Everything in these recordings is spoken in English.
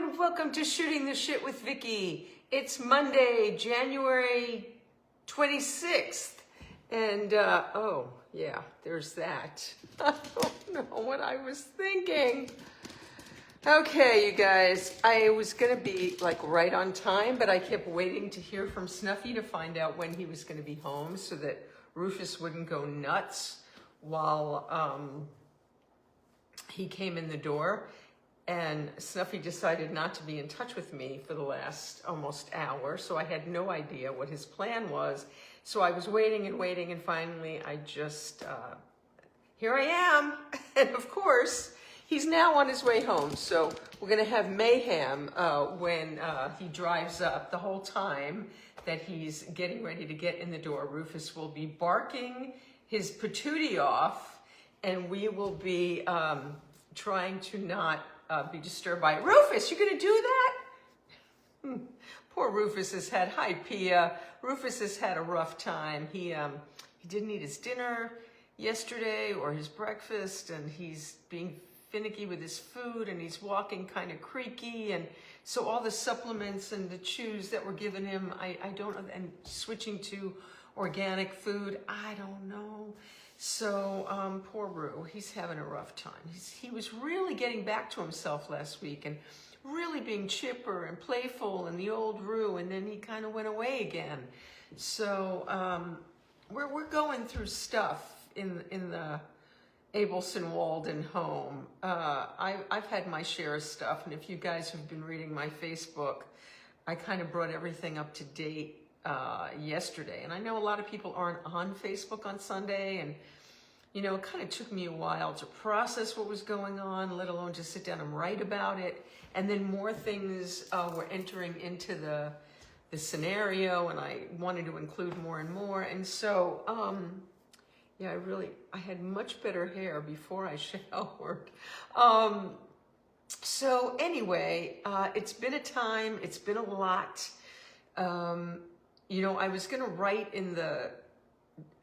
and welcome to Shooting the Shit with Vicki. It's Monday, January 26th, and oh yeah, there's that. I don't know what I was thinking. Okay, you guys, I was gonna be like right on time, but I kept waiting to hear from Snuffy to find out when he was gonna be home so that Rufus wouldn't go nuts while he came in the door. And Snuffy decided not to be in touch with me for the last almost hour, so I had no idea what his plan was. So I was waiting and waiting, and finally I just, here I am. And of course, he's now on his way home. So we're gonna have mayhem when he drives up. The whole time that he's getting ready to get in the door, Rufus will be barking his patootie off, and we will be trying to not be disturbed by it. Rufus, you gonna do that? Poor Rufus has had, hi Pia. Rufus has had a rough time. He didn't eat his dinner yesterday or his breakfast, and he's being finicky with his food, and he's walking kind of creaky, and so all the supplements and the chews that were given him, I don't know, and switching to organic food, I don't know. So poor Roo, he's having a rough time. He was really getting back to himself last week and really being chipper and playful and the old Roo, and then he kind of went away again. So we're going through stuff in the Abelson Walden home. I've had my share of stuff, and if you guys have been reading my Facebook, I kind of brought everything up to date yesterday. And I know a lot of people aren't on Facebook on Sunday, and you know, it kind of took me a while to process what was going on, let alone just sit down and write about it. And then more things were entering into the scenario, and I wanted to include more and more. And so, yeah, I had much better hair before I showered. So anyway, it's been a time, it's been a lot. You know, I was gonna write in the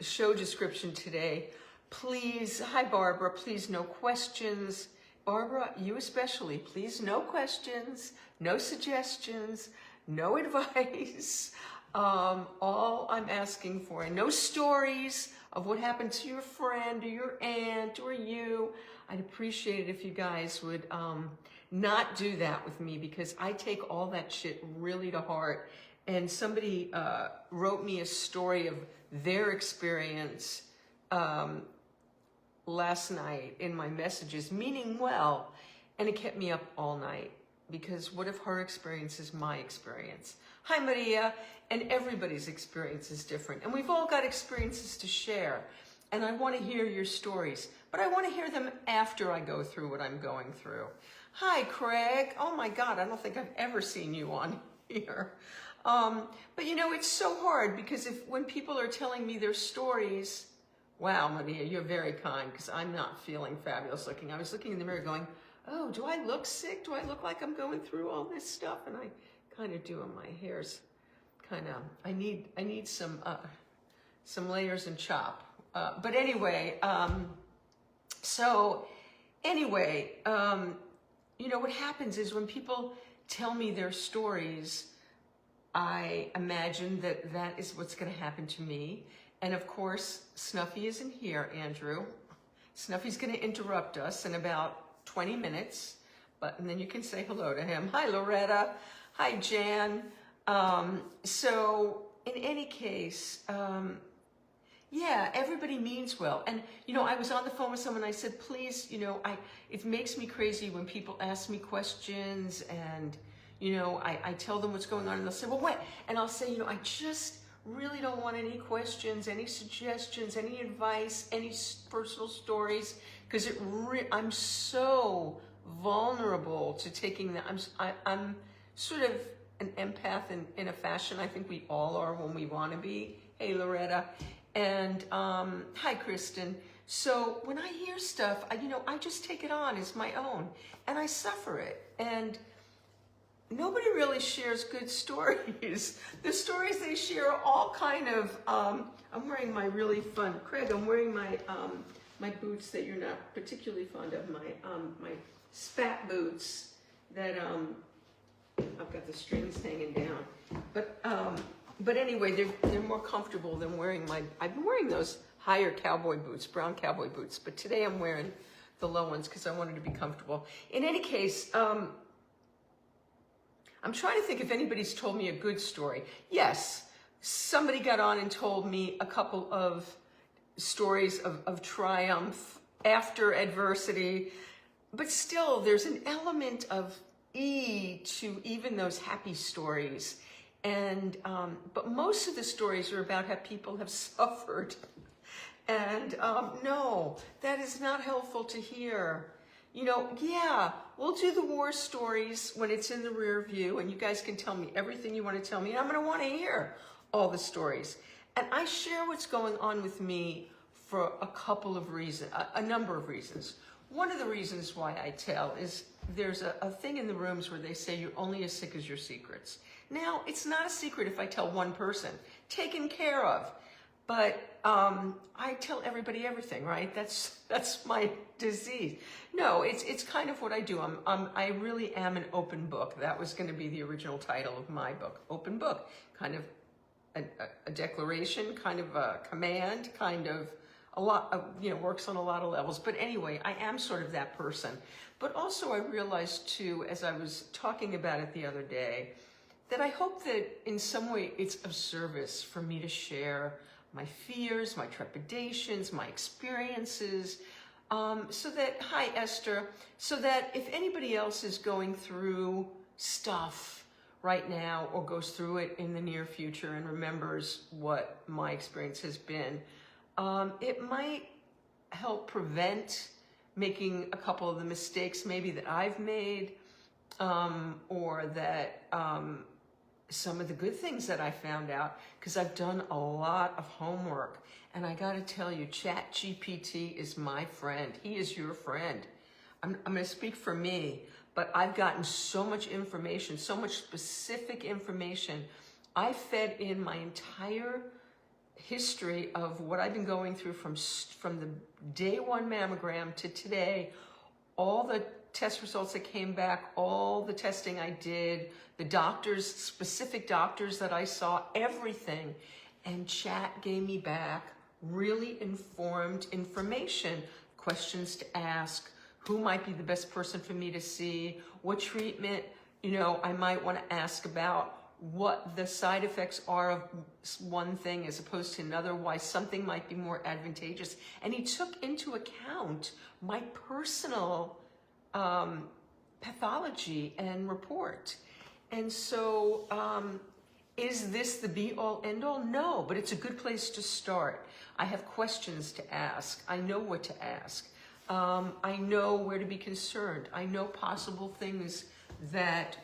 show description today, please, hi Barbara, please no questions. Barbara, you especially, please no questions, no suggestions, no advice. All I'm asking for, and no stories of what happened to your friend or your aunt or you. I'd appreciate it if you guys would not do that with me, because I take all that shit really to heart. And somebody wrote me a story of their experience last night in my messages, meaning well, and it kept me up all night, because what if her experience is my experience? Hi Maria, and everybody's experience is different, and we've all got experiences to share, and I want to hear your stories, but I want to hear them after I go through what I'm going through. Hi Craig, oh my God, I don't think I've ever seen you on here. But you know, it's so hard, because when people are telling me their stories, wow, Maria, you're very kind, because I'm not feeling fabulous looking. I was looking in the mirror going, oh, do I look sick? Do I look like I'm going through all this stuff? And I kind of do, and my hair's kind of, I need some layers and chop. But anyway, so anyway, you know, what happens is when people tell me their stories, I imagine that that is what's going to happen to me. And of course, Snuffy isn't here, Andrew. Snuffy's going to interrupt us in about 20 minutes, and then you can say hello to him. Hi, Loretta. Hi, Jan. So in any case, yeah, everybody means well. And, you know, I was on the phone with someone, I said, please, you know, it makes me crazy when people ask me questions, and you know, I tell them what's going on, and they'll say, well, what? And I'll say, you know, I just really don't want any questions, any suggestions, any advice, any personal stories, because I'm so vulnerable to taking that. I'm sort of an empath in a fashion. I think we all are when we want to be. Hey, Loretta. And hi, Kristen. So when I hear stuff, you know, I just take it on as my own, and I suffer it. And nobody really shares good stories. The stories they share are all kind of, I'm wearing my really fun, Craig, I'm wearing my my boots that you're not particularly fond of, my spat boots that I've got the strings hanging down. But anyway, they're more comfortable than wearing I've been wearing those higher cowboy boots, brown cowboy boots, but today I'm wearing the low ones because I wanted to be comfortable. In any case, I'm trying to think if anybody's told me a good story. Yes, somebody got on and told me a couple of stories of triumph after adversity, but still there's an element of to even those happy stories. And but most of the stories are about how people have suffered. And no, that is not helpful to hear. You know, yeah, we'll do the war stories when it's in the rear view, and you guys can tell me everything you want to tell me, and I'm going to want to hear all the stories. And I share what's going on with me for a couple of reasons, a number of reasons. One of the reasons why I tell is there's a thing in the rooms where they say you're only as sick as your secrets. Now, it's not a secret if I tell one person, taken care of. But I tell everybody everything, right? That's my disease. No, it's kind of what I do. I really am an open book. That was going to be the original title of my book, Open Book. Kind of a declaration, kind of a command, kind of a lot of, works on a lot of levels. But anyway, I am sort of that person. But also I realized too, as I was talking about it the other day, that I hope that in some way it's of service for me to share my fears, my trepidations, my experiences, so that, hi Esther, so that if anybody else is going through stuff right now or goes through it in the near future and remembers what my experience has been, it might help prevent making a couple of the mistakes maybe that I've made, or that some of the good things that I found out, because I've done a lot of homework. And I got to tell you, ChatGPT is my friend. He is your friend. I'm going to speak for me, but I've gotten so much information, so much specific information. I fed in my entire history of what I've been going through from the day one mammogram to today, all the test results that came back, all the testing I did, the doctors, specific doctors that I saw, everything. And Chat gave me back really informed information, questions to ask, who might be the best person for me to see, what treatment, I might want to ask about, what the side effects are of one thing as opposed to another, why something might be more advantageous. And he took into account my personal pathology and report. And so, is this the be-all, end-all? No, but it's a good place to start. I have questions to ask. I know what to ask. I know where to be concerned. I know possible things that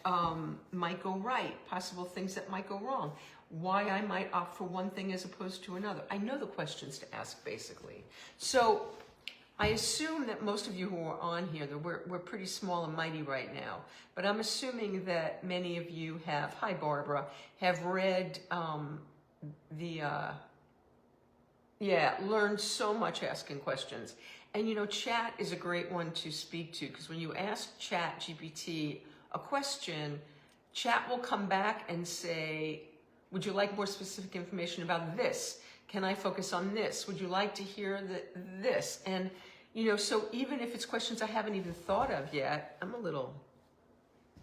might go right, possible things that might go wrong, why I might opt for one thing as opposed to another. I know the questions to ask, basically. So I assume that most of you who are on here, that we're pretty small and mighty right now, but I'm assuming that many of you have, hi Barbara, have read learned so much asking questions. And Chat is a great one to speak to, because when you ask Chat GPT a question, Chat will come back and say, would you like more specific information about this? Can I focus on this? Would you like to hear this? And, so even if it's questions I haven't even thought of yet, I'm a little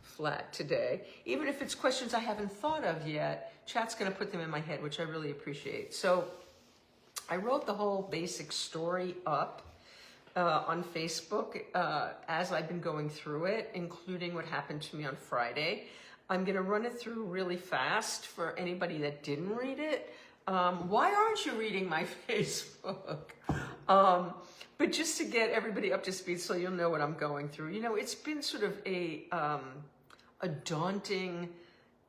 flat today. Even if it's questions I haven't thought of yet, Chat's going to put them in my head, which I really appreciate. So I wrote the whole basic story up on Facebook as I've been going through it, including what happened to me on Friday. I'm going to run it through really fast for anybody that didn't read it. Why aren't you reading my Facebook? But just to get everybody up to speed so you'll know what I'm going through. It's been sort of a daunting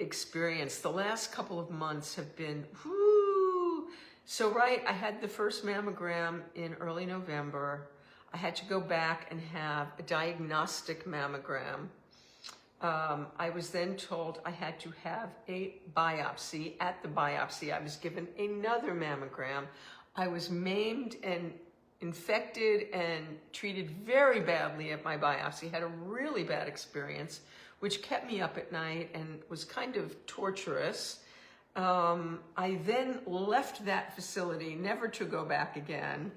experience. The last couple of months have been, whoo. So, I had the first mammogram in early November. I had to go back and have a diagnostic mammogram. I was then told I had to have a biopsy. At the biopsy, I was given another mammogram. I was maimed and infected and treated very badly at my biopsy. Had a really bad experience which kept me up at night and was kind of torturous. I then left that facility, never to go back again.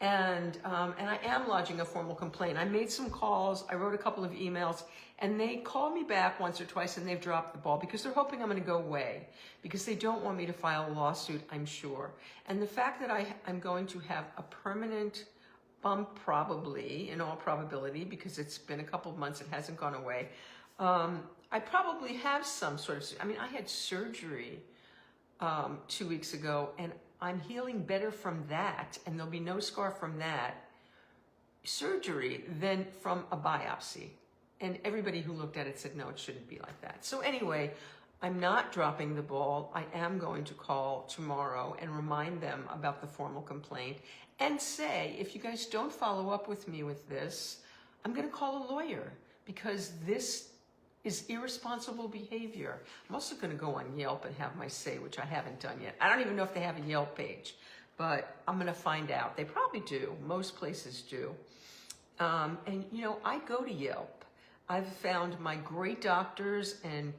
And I am lodging a formal complaint. I made some calls, I wrote a couple of emails, and they called me back once or twice and they've dropped the ball because they're hoping I'm gonna go away, because they don't want me to file a lawsuit, I'm sure. And the fact that I'm going to have a permanent bump, probably, in all probability, because it's been a couple of months, it hasn't gone away. I probably have some sort of, I had surgery 2 weeks ago, and I'm healing better from that, and there'll be no scar from that surgery than from a biopsy. And everybody who looked at it said, no, it shouldn't be like that. So anyway, I'm not dropping the ball. I am going to call tomorrow and remind them about the formal complaint and say, if you guys don't follow up with me with this, I'm going to call a lawyer, because this is irresponsible behavior. I'm also going to go on Yelp and have my say, which I haven't done yet. I don't even know if they have a Yelp page, but I'm going to find out. They probably do. Most places do. And I go to Yelp. I've found my great doctors, and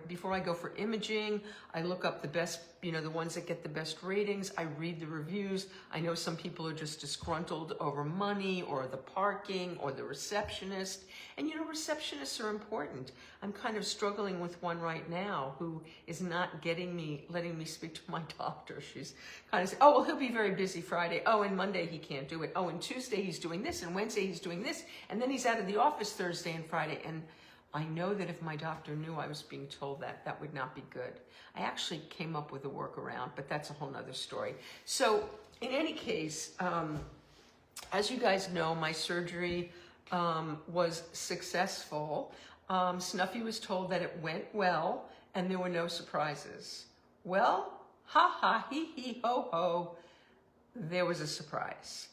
before I go for imaging, I look up the best, the ones that get the best ratings. I read the reviews. I know some people are just disgruntled over money or the parking or the receptionist. And receptionists are important. I'm kind of struggling with one right now who is not letting me speak to my doctor. She's kind of saying, oh, well, he'll be very busy Friday. Oh, and Monday he can't do it. Oh, and Tuesday he's doing this, and Wednesday he's doing this. And then he's out of the office Thursday and Friday. And I know that if my doctor knew I was being told that, that would not be good. I actually came up with a workaround, but that's a whole nother story. So in any case, as you guys know, my surgery was successful. Snuffy was told that it went well and there were no surprises. Well, ha ha, hee hee, ho ho, there was a surprise.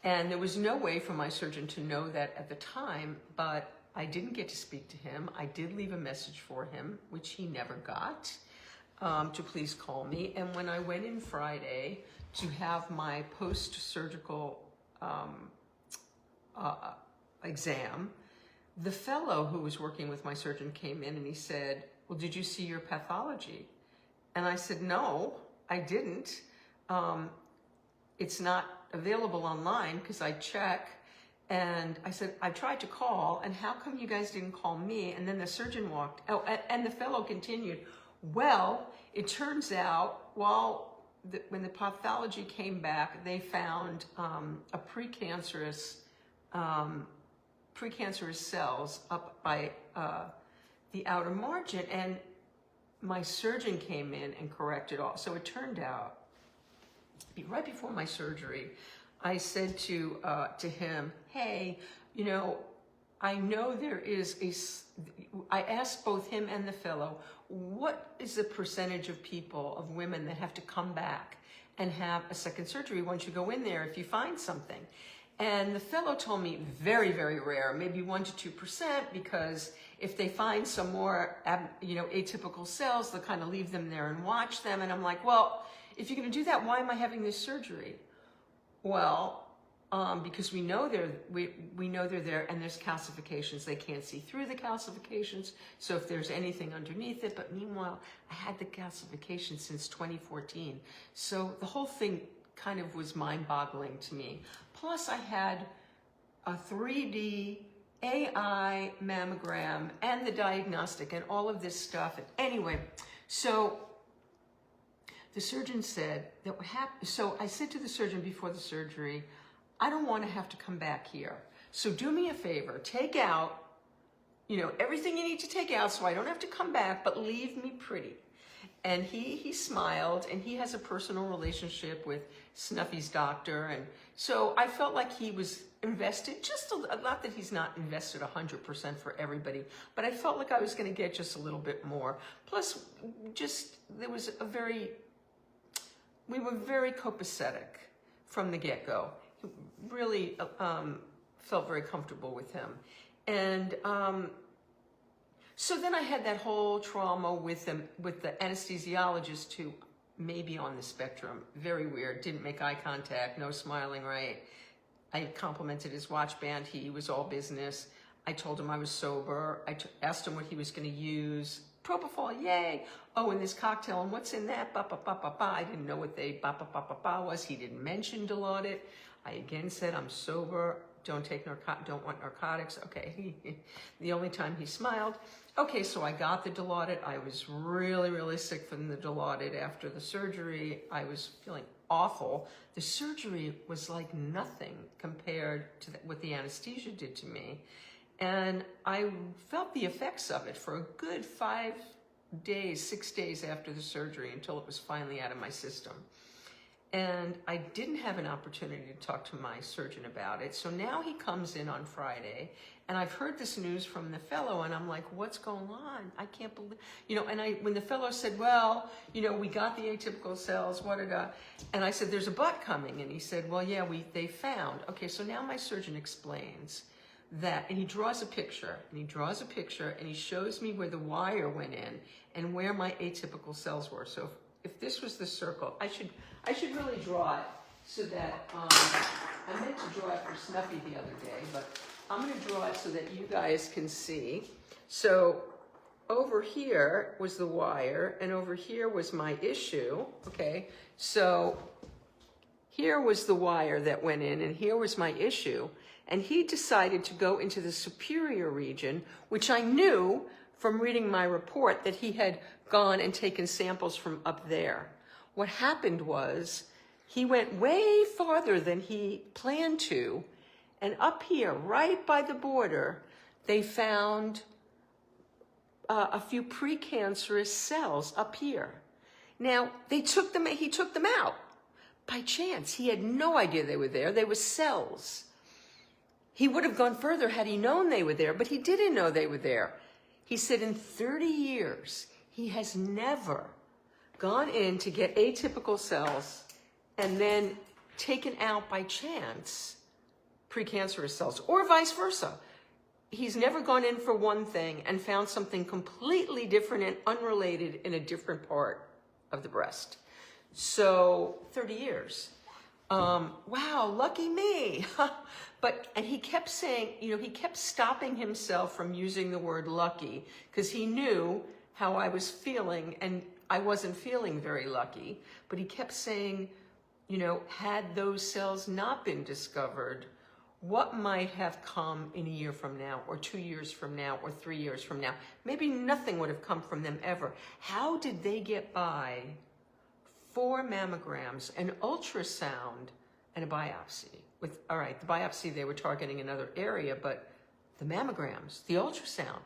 And there was no way for my surgeon to know that at the time, but I didn't get to speak to him. I did leave a message for him, which he never got, to please call me. And when I went in Friday to have my post-surgical exam, the fellow who was working with my surgeon came in and he said, well, did you see your pathology? And I said, no, I didn't. It's not available online because I check. And I said, I tried to call, and how come you guys didn't call me? And then the surgeon walked, and the fellow continued, well, it turns out, when the pathology came back, they found a precancerous cells up by the outer margin, and my surgeon came in and corrected all. So it turned out, right before my surgery, I said to him, hey, I know there is I asked both him and the fellow, what is the percentage of women that have to come back and have a second surgery once you go in there if you find something? And the fellow told me very, very rare, maybe 1% to 2%, because if they find some more, atypical cells, they'll kind of leave them there and watch them. And I'm like, well, if you're going to do that, why am I having this surgery? Well, because we know they're there, and there's calcifications. They can't see through the calcifications, so if there's anything underneath it. But meanwhile, I had the calcification since 2014. So the whole thing kind of was mind-boggling to me. Plus, I had a 3D AI mammogram and the diagnostic and all of this stuff. And anyway, so the surgeon said that what happened. So I said to the surgeon before the surgery, I don't want to have to come back here. So do me a favor, take out, everything you need to take out so I don't have to come back, but leave me pretty. And he smiled, and he has a personal relationship with Snuffy's doctor. And so I felt like he was invested, not that he's not invested 100% for everybody, but I felt like I was going to get just a little bit more. Plus, we were very copacetic from the get-go. Really felt very comfortable with him. And so then I had that whole trauma with the anesthesiologist, who may be on the spectrum. Very weird. Didn't make eye contact. No smiling right. I complimented his watch band. He was all business. I told him I was sober. I asked him what he was going to use. Propofol, yay. Oh, and this cocktail, and what's in that? Ba, ba, ba, ba, ba. I didn't know what they ba, ba, ba, ba, ba was. He didn't mention Dilaudid. I again said, I'm sober. Don't want narcotics. Okay, the only time he smiled. Okay, so I got the Dilaudid. I was really, really sick from the Dilaudid after the surgery. I was feeling awful. The surgery was like nothing compared to what the anesthesia did to me. And I felt the effects of it for a good 5 days, 6 days after the surgery until it was finally out of my system. And I didn't have an opportunity to talk to my surgeon about it. So now he comes in on Friday, and I've heard this news from the fellow, and I'm like, what's going on? I can't believe, and when the fellow said, well, we got the atypical cells, and I said, there's a but coming. And he said, well, yeah, they found. Okay, so now my surgeon explains that, and he draws a picture, and he shows me where the wire went in and where my atypical cells were. So if this was the circle, I should really draw it so that, I meant to draw it for Snuffy the other day, but I'm going to draw it so that you guys can see. So over here was the wire, and over here was my issue, okay? So here was the wire that went in, and here was my issue. And he decided to go into the superior region, which I knew from reading my report that he had gone and taken samples from up there. What happened was he went way farther than he planned to, and up here, right by the border, they found a few precancerous cells up here. Now, he took them out by chance. He had no idea they were there. They were cells. He would have gone further had he known they were there, but he didn't know they were there. He said in 30 years, he has never gone in to get atypical cells and then taken out by chance precancerous cells, or vice versa. He's never gone in for one thing and found something completely different and unrelated in a different part of the breast. So 30 years. Wow, lucky me. And he kept saying, he kept stopping himself from using the word lucky because he knew how I was feeling, and I wasn't feeling very lucky. But he kept saying, had those cells not been discovered, what might have come in a year from now, or 2 years from now, or 3 years from now? Maybe nothing would have come from them ever. How did they get by 4 mammograms, an ultrasound, and a biopsy? All right, the biopsy, they were targeting another area, but the mammograms, the ultrasound,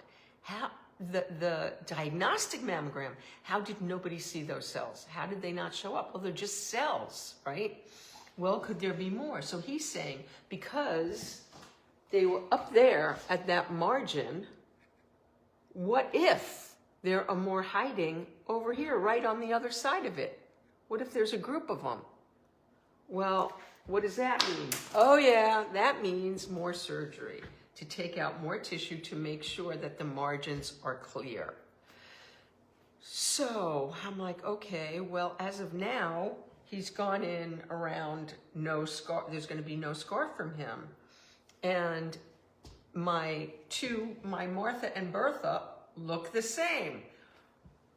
the diagnostic mammogram, how did nobody see those cells? How did they not show up? Well, they're just cells, right? Well, could there be more? So he's saying, because they were up there at that margin, what if there are more hiding over here, right on the other side of it? What if there's a group of them? Well, what does that mean? Oh yeah, that means more surgery to take out more tissue to make sure that the margins are clear. So I'm like, okay, well, as of now, he's gone in around no scar. There's going to be no scar from him. And my Martha and Bertha look the same.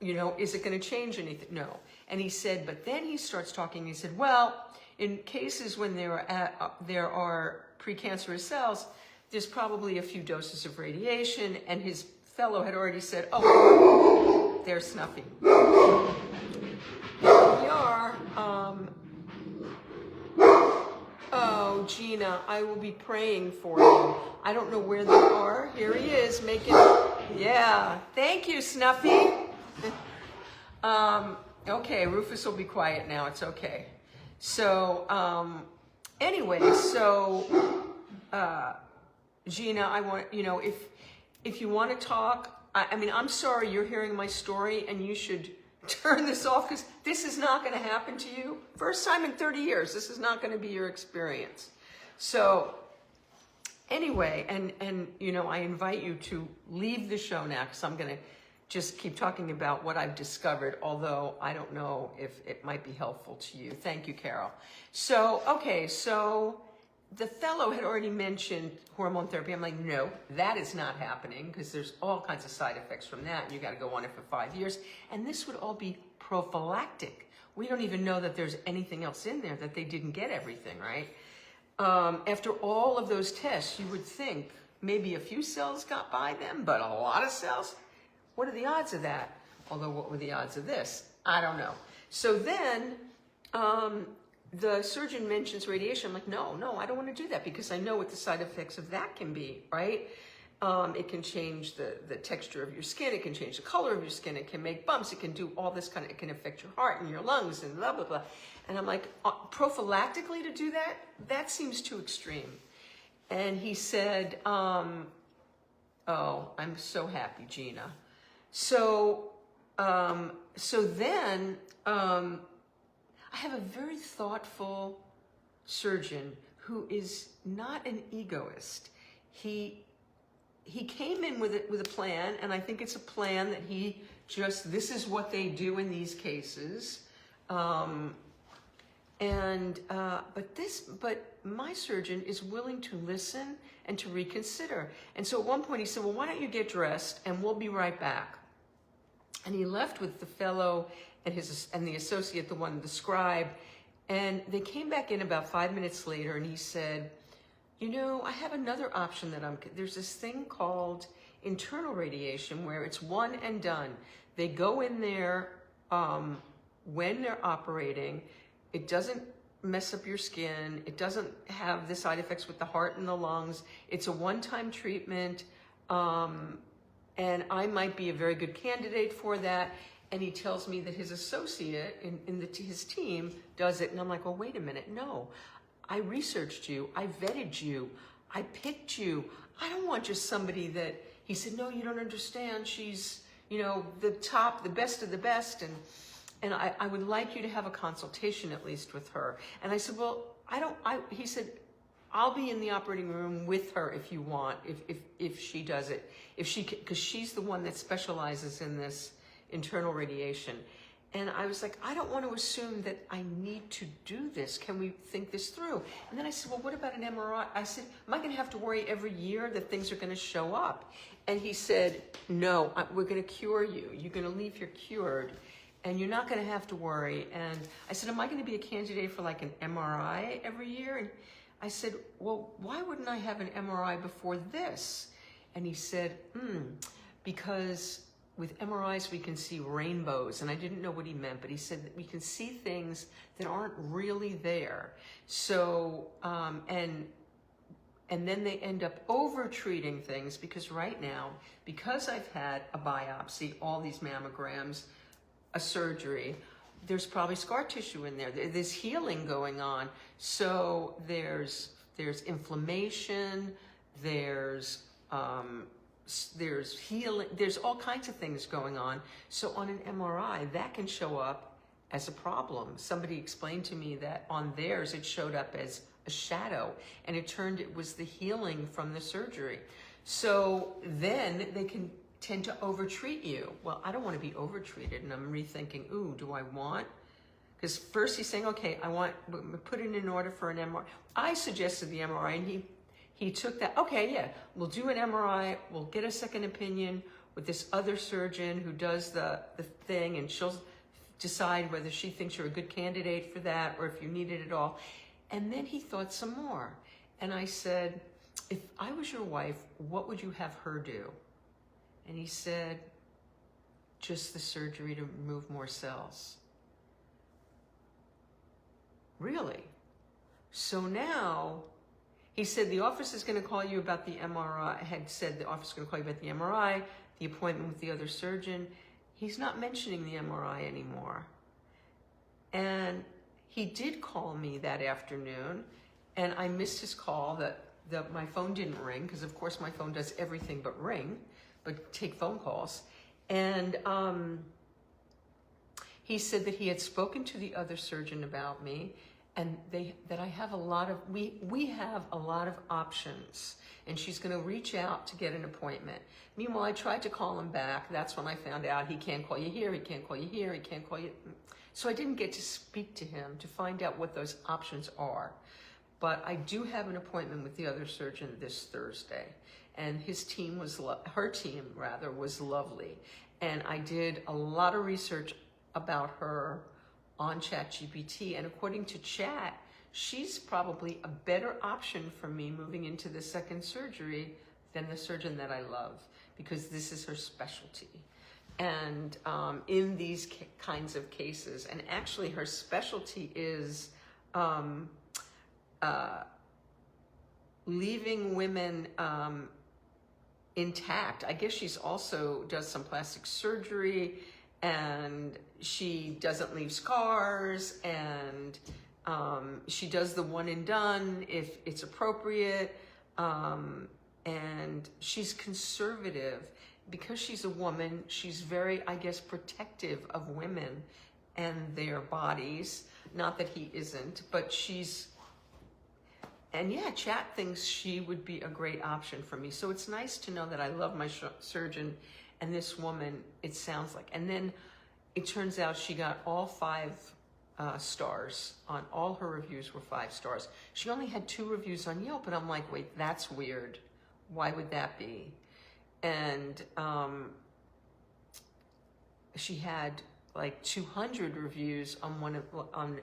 Is it going to change anything? No. And he said, but then he starts talking. He said, well, in cases when there are precancerous cells, there's probably a few doses of radiation. And his fellow had already said, oh, they're Snuffy. Here we are. Oh, Gina, I will be praying for you. I don't know where they are. Here he is making, yeah. Thank you, Snuffy. Okay, Rufus will be quiet now. It's okay. So, anyway, Gina, I want, if you want to talk, I'm sorry you're hearing my story and you should turn this off because this is not going to happen to you. First time in 30 years, this is not going to be your experience. So, anyway, and I invite you to leave the show now because I'm going to just keep talking about what I've discovered, although I don't know if it might be helpful to you. Thank you, Carol. So, okay, so the fellow had already mentioned hormone therapy. I'm like, no, that is not happening because there's all kinds of side effects from that. And you got to go on it for 5 years. And this would all be prophylactic. We don't even know that there's anything else in there, that they didn't get everything, right? After all of those tests, you would think maybe a few cells got by them, but a lot of cells? What are the odds of that? Although, what were the odds of this? I don't know. So then, the surgeon mentions radiation. I'm like, no, I don't want to do that because I know what the side effects of that can be, right? It can change the texture of your skin. It can change the color of your skin. It can make bumps. It can do all this kind of, it can affect your heart and your lungs and blah, blah, blah. And I'm like, prophylactically to do that? That seems too extreme. And he said, oh, I'm so happy, Gina. So then, I have a very thoughtful surgeon who is not an egoist. He came in with a plan, and I think it's a plan that this is what they do in these cases. But my surgeon is willing to listen and to reconsider. And so at one point he said, well, why don't you get dressed and we'll be right back. And he left with the fellow and the associate, the scribe, and they came back in about 5 minutes later, and he said, I have another option there's this thing called internal radiation where it's one and done. They go in there when they're operating. It doesn't mess up your skin. It doesn't have the side effects with the heart and the lungs. It's a one-time treatment, and I might be a very good candidate for that. And he tells me that his associate in his team does it. And I'm like, well, wait a minute. No, I researched you. I vetted you. I picked you. I don't want just somebody that, he said, no, you don't understand. She's, the top, the best of the best. And I would like you to have a consultation at least with her. And I said, well, he said, I'll be in the operating room with her if you want, if she does it. Because she's the one that specializes in this internal radiation. And I was like, I don't want to assume that I need to do this. Can we think this through? And then I said, well, what about an MRI? I said, am I going to have to worry every year that things are going to show up? And he said, no, we're going to cure you. You're going to leave here cured, and you're not going to have to worry. And I said, am I going to be a candidate for like an MRI every year? And I said, well, why wouldn't I have an MRI before this? And he said, because with MRIs, we can see rainbows. And I didn't know what he meant, but he said that we can see things that aren't really there. So, and then they end up over-treating things because right now, because I've had a biopsy, all these mammograms, a surgery, there's probably scar tissue in there. There's healing going on. So there's inflammation, there's healing, there's all kinds of things going on. So on an MRI, that can show up as a problem. Somebody explained to me that on theirs, it showed up as a shadow, and it was the healing from the surgery. So then they can tend to overtreat you. Well, I don't want to be overtreated, and I'm rethinking, ooh, do I want? Because first he's saying, okay, put it in order for an MRI. I suggested the MRI, and he took that, okay, yeah, we'll do an MRI, we'll get a second opinion with this other surgeon who does the thing, and she'll decide whether she thinks you're a good candidate for that or if you need it at all. And then he thought some more. And I said, if I was your wife, what would you have her do? And he said, just the surgery to remove more cells. Really? So now, he said the office is going to call you about the MRI. Had said the office is going to call you about the MRI, the appointment with the other surgeon. He's not mentioning the MRI anymore. And he did call me that afternoon, and I missed his call. That my phone didn't ring, because of course my phone does everything but ring, but take phone calls. And he said that he had spoken to the other surgeon about me, and that I have we have a lot of options, and she's going to reach out to get an appointment. Meanwhile, I tried to call him back. That's when I found out he can't call you here, he can't call you here, he can't call you. So I didn't get to speak to him to find out what those options are. but I do have an appointment with the other surgeon this Thursday, and his team was, her team rather, was lovely. And I did a lot of research about her on ChatGPT, and according to Chat, she's probably a better option for me moving into the second surgery than the surgeon that I love, because this is her specialty. And in these kinds of cases, and actually her specialty is leaving women intact. I guess she's also does some plastic surgery, and she doesn't leave scars, and she does the one and done if it's appropriate, and she's conservative. Because she's a woman, she's very, I guess, protective of women and their bodies. Not that he isn't, but she's, and yeah, Chat thinks she would be a great option for me. So it's nice to know that I love my surgeon, and this woman, it sounds like. And then it turns out she got all 5 stars. On all her reviews were 5 stars. She only had 2 reviews on Yelp, and I'm like, wait, that's weird. Why would that be? And she had like 200 reviews on on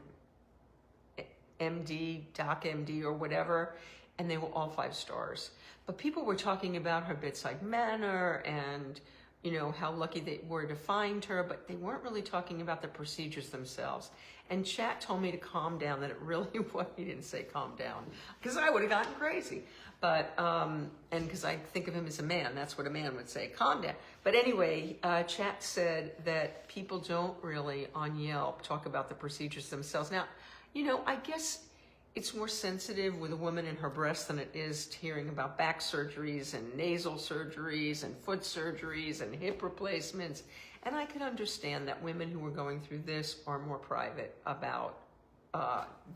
MD, Doc MD or whatever, and they were all 5 stars. But people were talking about her bedside manner and, you know, how lucky they were to find her, but they weren't really talking about the procedures themselves. And Chat told me to calm down, that it really was, he didn't say calm down, because I would have gotten crazy. But, and because I think of him as a man, that's what a man would say, calm down. But anyway, Chat said that people don't really on Yelp talk about the procedures themselves. Now, you know, I guess it's more sensitive with a woman in her breast than it is to hearing about back surgeries and nasal surgeries and foot surgeries and hip replacements. And I can understand that women who are going through this are more private about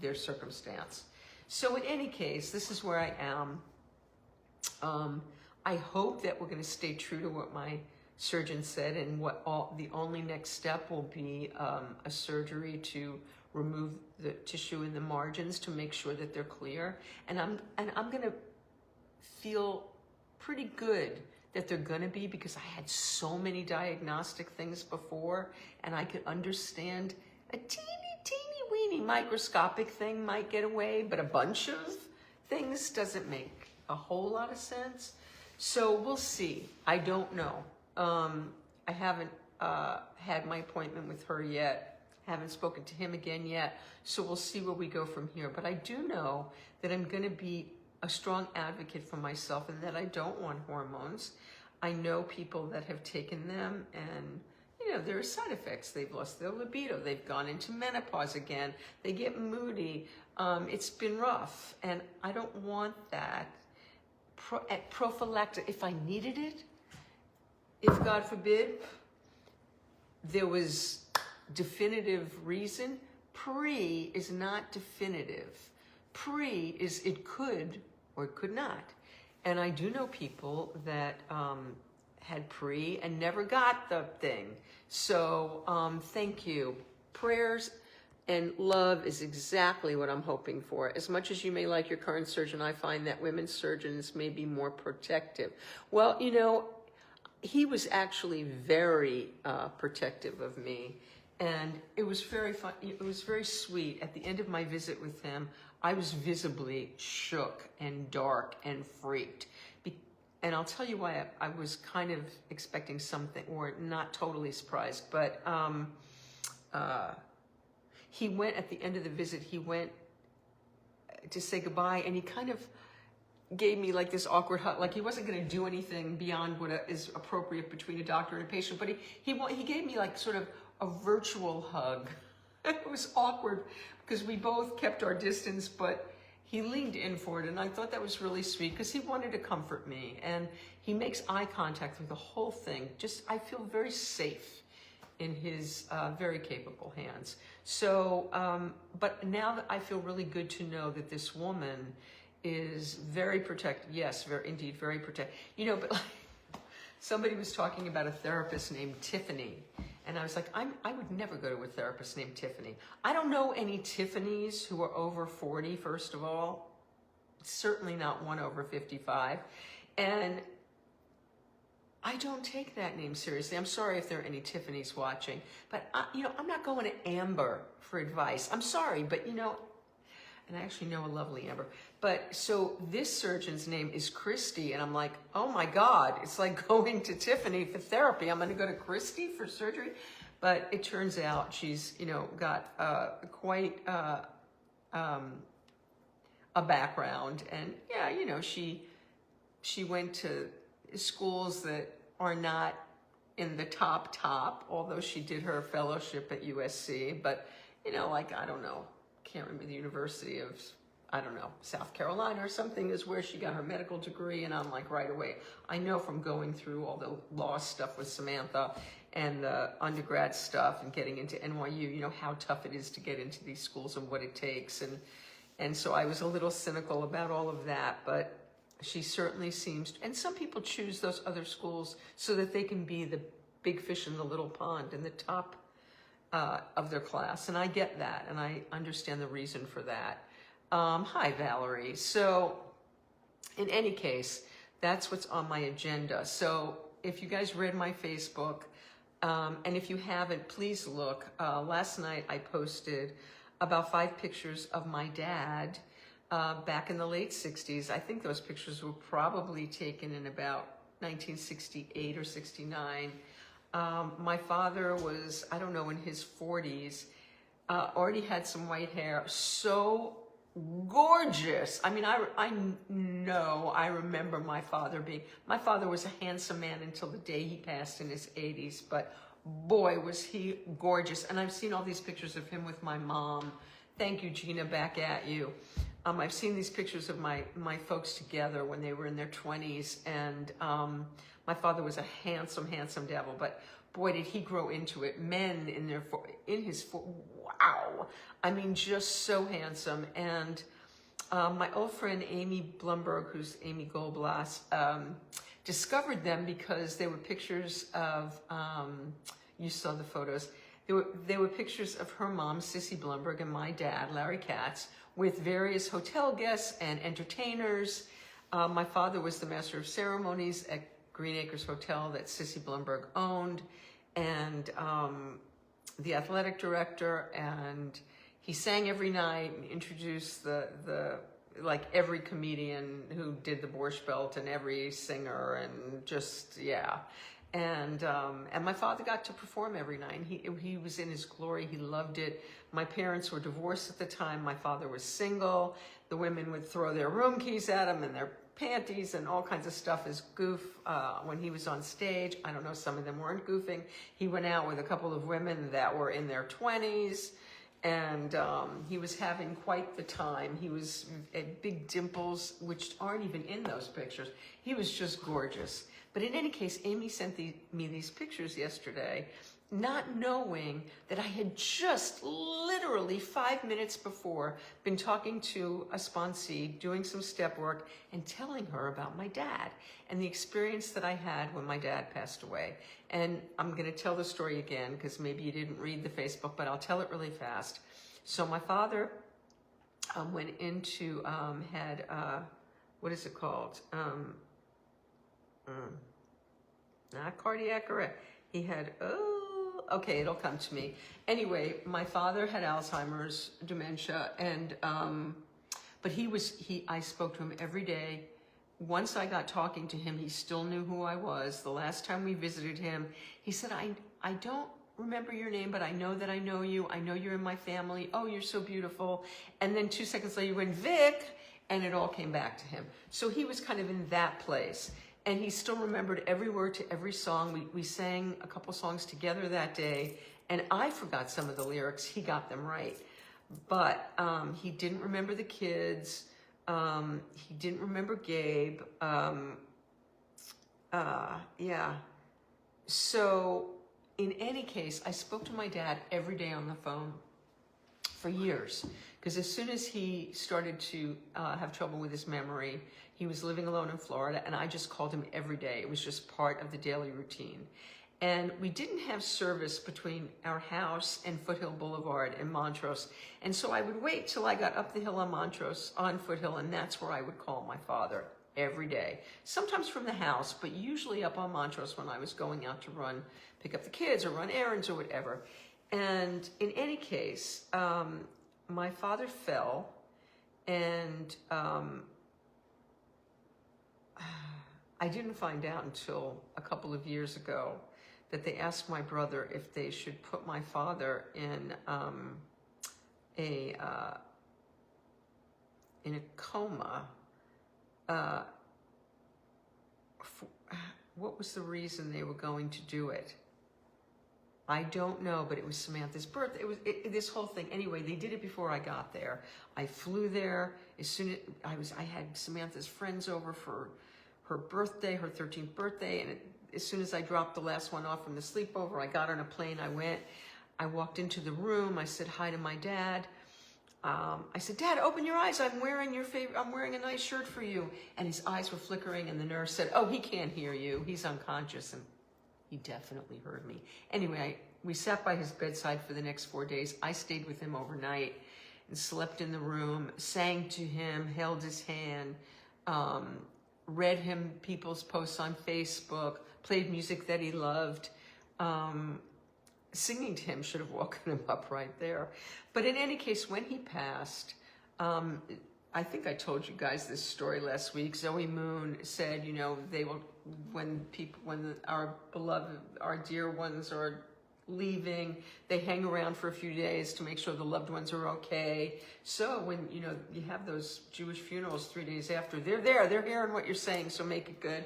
their circumstance. So in any case, this is where I am. I hope that we're going to stay true to what my surgeon said, and the only next step will be a surgery to remove the tissue in the margins to make sure that they're clear. And I'm going to feel pretty good that they're going to be, because I had so many diagnostic things before, and I could understand a teeny weeny microscopic thing might get away, but a bunch of things doesn't make a whole lot of sense. So we'll see. I don't know. I haven't had my appointment with her yet. Haven't spoken to him again yet. So we'll see where we go from here. But I do know that I'm going to be a strong advocate for myself, and that I don't want hormones. I know people that have taken them, and you know, there are side effects. They've lost their libido. They've gone into menopause again. They get moody. It's been rough, and I don't want that. Prophylactic, if I needed it, if God forbid, there was definitive reason. Pre is not definitive. Pre is it could or it could not. And I do know people that had pre and never got the thing. So thank you. Prayers and love is exactly what I'm hoping for. As much as you may like your current surgeon, I find that women's surgeons may be more protective. Well, you know, he was actually very protective of me. And it was very fun. It was very sweet. At the end of my visit with him, I was visibly shook and dark and freaked. And I'll tell you why. I was kind of expecting something, or not totally surprised, but he went, at the end of the visit, he went to say goodbye, and he kind of gave me like this awkward hug, like he wasn't going to do anything beyond what is appropriate between a doctor and a patient, but he gave me like sort of a virtual hug. It was awkward because we both kept our distance, but he leaned in for it, and I thought that was really sweet because he wanted to comfort me, and he makes eye contact through the whole thing. Just, I feel very safe in his very capable hands. So, but now that I feel really good to know that this woman is very protected. Yes, indeed very protected. You know, but like, somebody was talking about a therapist named Tiffany, and I was like, I would never go to a therapist named Tiffany. I don't know any Tiffany's who are over 40, first of all. certainly not one over 55. And I don't take that name seriously. I'm sorry if there are any Tiffany's watching, but I'm not going to Amber for advice. I'm sorry, but and I actually know a lovely Amber. But so this surgeon's name is Christy, and I'm like, oh my God, it's like going to Tiffany for therapy. I'm going to go to Christy for surgery. But it turns out she's, got quite a background, and yeah, she went to schools that are not in the top, although she did her fellowship at USC, but I don't know, can't remember the University of, I don't know, South Carolina or something is where she got her medical degree. And I'm like, right away, I know from going through all the law stuff with Samantha and the undergrad stuff and getting into NYU, how tough it is to get into these schools and what it takes. And so I was a little cynical about all of that, but she certainly seems, and some people choose those other schools so that they can be the big fish in the little pond in the top of their class. And I get that, and I understand the reason for that. Hi, Valerie. So in any case, that's what's on my agenda. So if you guys read my Facebook, and if you haven't, please look. Last night I posted about 5 pictures of my dad back in the late 60s. I think those pictures were probably taken in about 1968 or 69. My father was, I don't know, in his 40s, already had some white hair, so gorgeous. I mean, I know, I remember my father was a handsome man until the day he passed in his 80s, but boy, was he gorgeous. And I've seen all these pictures of him with my mom. Thank you, Gina, back at you. I've seen these pictures of my folks together when they were in their 20s, and my father was a handsome devil, but boy, did he grow into it. Men in his wow, I mean, just so handsome. And my old friend Amy Blumberg, who's Amy Goldblass, discovered them because they were pictures of, you saw the photos, they were pictures of her mom, Sissy Blumberg, and my dad, Larry Katz, with various hotel guests and entertainers. My father was the master of ceremonies at Green Acres Hotel that Sissy Blumberg owned, and the athletic director, and he sang every night and introduced the like every comedian who did the Borscht Belt and every singer, and just, yeah. And my father got to perform every night. He was in his glory. He loved it. My parents were divorced at the time. My father was single. The women would throw their room keys at him and their panties and all kinds of stuff as goof when he was on stage. I don't know, some of them weren't goofing. He went out with a couple of women that were in their 20s, and he was having quite the time. He was at big dimples, which aren't even in those pictures. He was just gorgeous. But in any case, Amy sent me these pictures yesterday, not knowing that I had just literally 5 minutes before been talking to a sponsee, doing some step work, and telling her about my dad and the experience that I had when my dad passed away. And I'm going to tell the story again because maybe you didn't read the Facebook, but I'll tell it really fast. So my father went into, what is it called? Not cardiac arrest. He had, okay, it'll come to me. Anyway, my father had Alzheimer's, dementia, and, but I spoke to him every day. Once I got talking to him, he still knew who I was. The last time we visited him, he said, I don't remember your name, but I know that I know you. I know you're in my family. Oh, you're so beautiful. And then 2 seconds later, you went, Vic, and it all came back to him. So he was kind of in that place. And he still remembered every word to every song. We sang a couple songs together that day, and I forgot some of the lyrics. He got them right. But he didn't remember the kids. He didn't remember Gabe. Yeah. So in any case, I spoke to my dad every day on the phone for years. Because as soon as he started to have trouble with his memory, he was living alone in Florida, and I just called him every day. It was just part of the daily routine. And we didn't have service between our house and Foothill Boulevard in Montrose. And so I would wait till I got up the hill on Montrose, on Foothill, and that's where I would call my father every day. Sometimes from the house, but usually up on Montrose when I was going out to pick up the kids or run errands or whatever. And in any case, my father fell, and I didn't find out until a couple of years ago that they asked my brother if they should put my father in a coma. What was the reason they were going to do it? I don't know, but it was Samantha's birthday. It was this whole thing. Anyway, they did it before I got there. I flew there as soon as I had Samantha's friends over for her birthday, her 13th birthday, and as soon as I dropped the last one off from the sleepover, I got on a plane, I went. I walked into the room, I said hi to my dad. I said, Dad, open your eyes, I'm wearing a nice shirt for you. And his eyes were flickering, and the nurse said, oh, he can't hear you, he's unconscious. And he definitely heard me. Anyway, we sat by his bedside for the next 4 days. I stayed with him overnight and slept in the room, sang to him, held his hand, read him people's posts on Facebook, played music that he loved. Singing to him should have woken him up right there. But in any case, when he passed, I think I told you guys this story last week. Zoe Moon said, you know, they will, when our beloved, our dear ones are leaving, they hang around for a few days to make sure the loved ones are okay. So when, you know, you have those Jewish funerals 3 days after, they're there, they're hearing what you're saying, so make it good.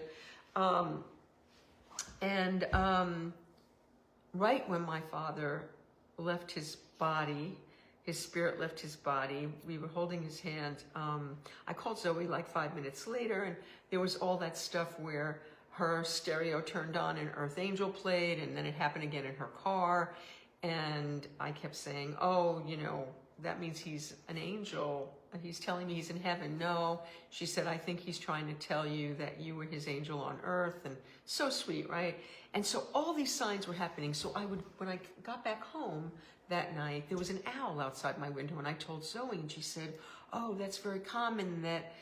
Right when my father left his body, his spirit left his body, we were holding his hand. I called Zoe like 5 minutes later, and there was all that stuff where her stereo turned on and Earth Angel played, and then it happened again in her car. And I kept saying, oh, you know, that means he's an angel. He's telling me he's in heaven. No, she said, I think he's trying to tell you that you were his angel on earth. And so sweet, right? And so all these signs were happening. So when I got back home that night, there was an owl outside my window, and I told Zoe, and she said, oh, that's very common that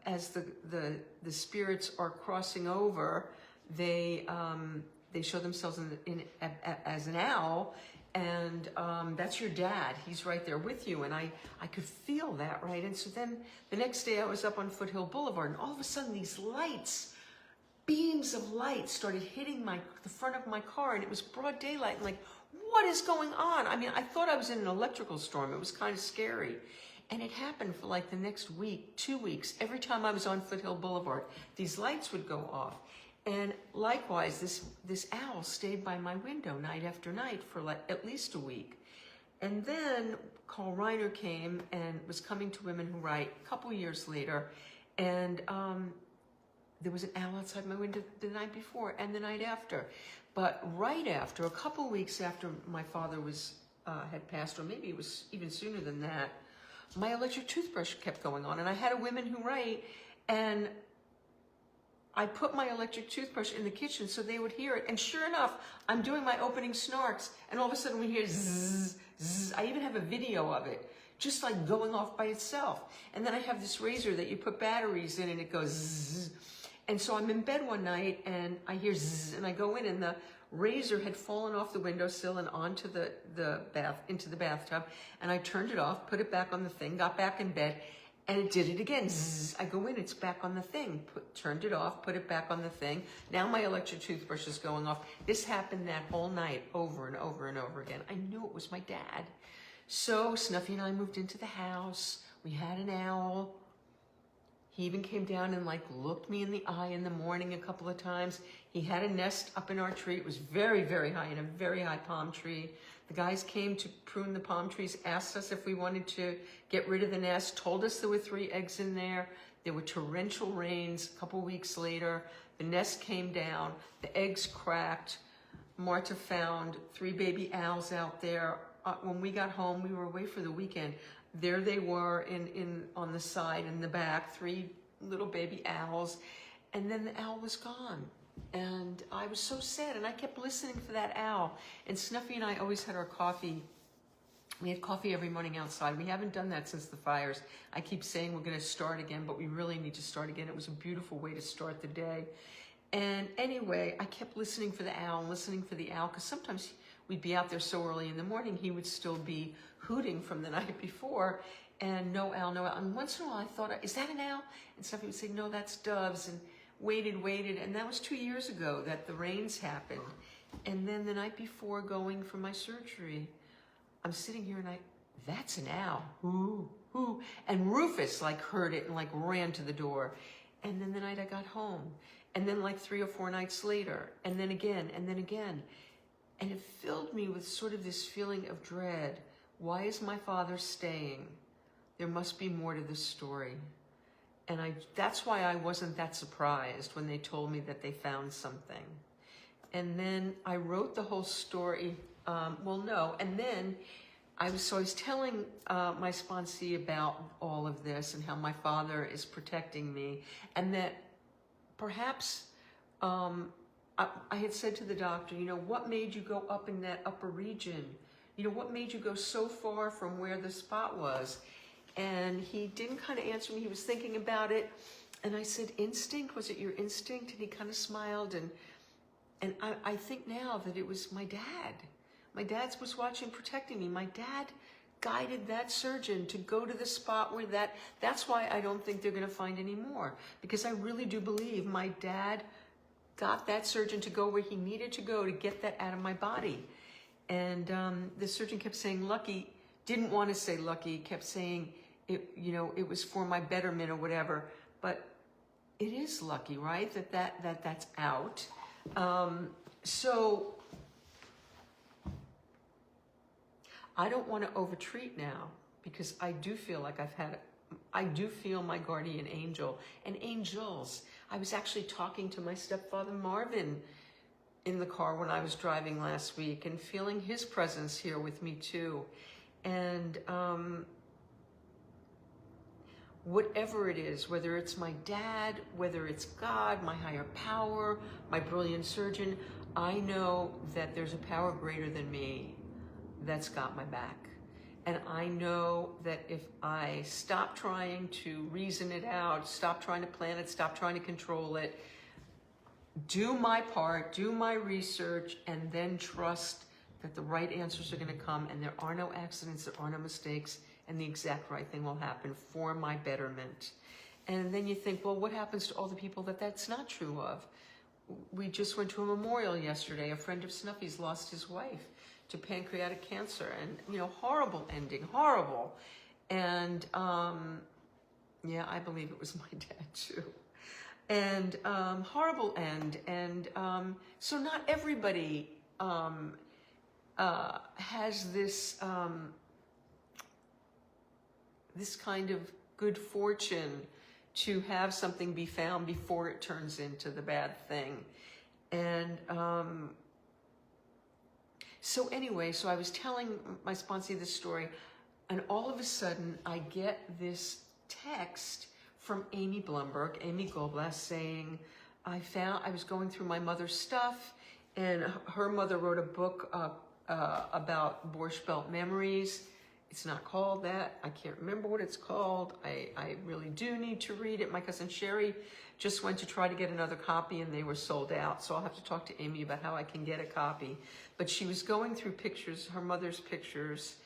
as the spirits are crossing over, they show themselves as an owl, and that's your dad. He's right there with you. And I could feel that, right? And so then the next day I was up on Foothill Boulevard, and all of a sudden these lights, beams of light started hitting the front of my car, and it was broad daylight. I'm like, what is going on? I mean, I thought I was in an electrical storm. It was kind of scary. And it happened for like the next week, 2 weeks. Every time I was on Foothill Boulevard, these lights would go off. And likewise, this owl stayed by my window night after night for like at least a week. And then Carl Reiner came and was coming to Women Who Write a couple years later. And there was an owl outside my window the night before and the night after. But right after, a couple weeks after my father had passed, or maybe it was even sooner than that, my electric toothbrush kept going on. And I had a Women Who Write, and I put my electric toothbrush in the kitchen so they would hear it. And sure enough, I'm doing my opening snarks, and all of a sudden we hear zzz, zzz. I even have a video of it, just like going off by itself. And then I have this razor that you put batteries in, and it goes zzz. And so I'm in bed one night, and I hear zzz, and I go in, and the razor had fallen off the windowsill and onto into the bathtub. And I turned it off, put it back on the thing, got back in bed, and it did it again. Zzz. I go in, it's back on the thing. Turned it off, put it back on the thing. Now my electric toothbrush is going off. This happened that whole night over and over and over again. I knew it was my dad. So Snuffy and I moved into the house. We had an owl. He even came down and like looked me in the eye in the morning a couple of times. He had a nest up in our tree. It was very, very high, in a very high palm tree. The guys came to prune the palm trees, asked us if we wanted to get rid of the nest, told us there were 3 eggs in there. There were torrential rains. A couple weeks later, the nest came down, the eggs cracked. Marta found 3 baby owls out there. When we got home, we were away for the weekend. There they were on the side, in the back, 3 little baby owls. And then the owl was gone. And I was so sad, and I kept listening for that owl. And Snuffy and I always had our coffee. We had coffee every morning outside. We haven't done that since the fires. I keep saying we're going to start again, but we really need to start again. It was a beautiful way to start the day. And anyway, I kept listening for the owl, because sometimes we'd be out there so early in the morning, he would still be hooting from the night before, and no owl, no owl. And once in a while I thought, is that an owl? And Snuffy would say, no, that's doves. And waited, and that was 2 years ago that the rains happened. And then the night before going for my surgery, I'm sitting here and that's an owl. Ooh. And Rufus heard it and ran to the door. And then the night I got home, and then 3 or 4 nights later, and then again, and then again. And it filled me with sort of this feeling of dread. Why is my father staying? There must be more to this story. And that's why I wasn't that surprised when they told me that they found something. And then I wrote the whole story. And then I was telling my sponsee about all of this and how my father is protecting me, and that perhaps I had said to the doctor, what made you go up in that upper region? What made you go so far from where the spot was? And he didn't kind of answer me. He was thinking about it. And I said, instinct? Was it your instinct? And he kind of smiled. And I think now that it was my dad. My dad was watching, protecting me. My dad guided that surgeon to go to the spot where that's why I don't think they're going to find any more. Because I really do believe my dad got that surgeon to go where he needed to go to get that out of my body. And the surgeon kept saying, lucky, didn't want to say lucky, kept saying, it was for my betterment or whatever. But it is lucky, right? That's out. So I don't want to overtreat now, because I do feel like I do feel my guardian angel and angels. I was actually talking to my stepfather Marvin in the car when I was driving last week and feeling his presence here with me too. And whatever it is, whether it's my dad, whether it's God, my higher power, my brilliant surgeon, I know that there's a power greater than me that's got my back. And I know that if I stop trying to reason it out, stop trying to plan it, stop trying to control it, do my part, do my research, and then trust that the right answers are going to come, and there are no accidents, there are no mistakes, and the exact right thing will happen for my betterment. And then you think, well, what happens to all the people that's not true of? We just went to a memorial yesterday. A friend of Snuffy's lost his wife to pancreatic cancer, and horrible ending, horrible. And yeah, I believe it was my dad too. And horrible end. And so not everybody has this this kind of good fortune to have something be found before it turns into the bad thing. And so anyway, so I was telling my sponsee this story, and all of a sudden I get this text from Amy Blumberg, Amy Goldblatt, saying, I was going through my mother's stuff, and her mother wrote a book about Borscht Belt memories. It's not called that. I can't remember what it's called. I really do need to read it. My cousin Sherry just went to try to get another copy, and they were sold out. So I'll have to talk to Amy about how I can get a copy. But she was going through pictures, her mother's pictures,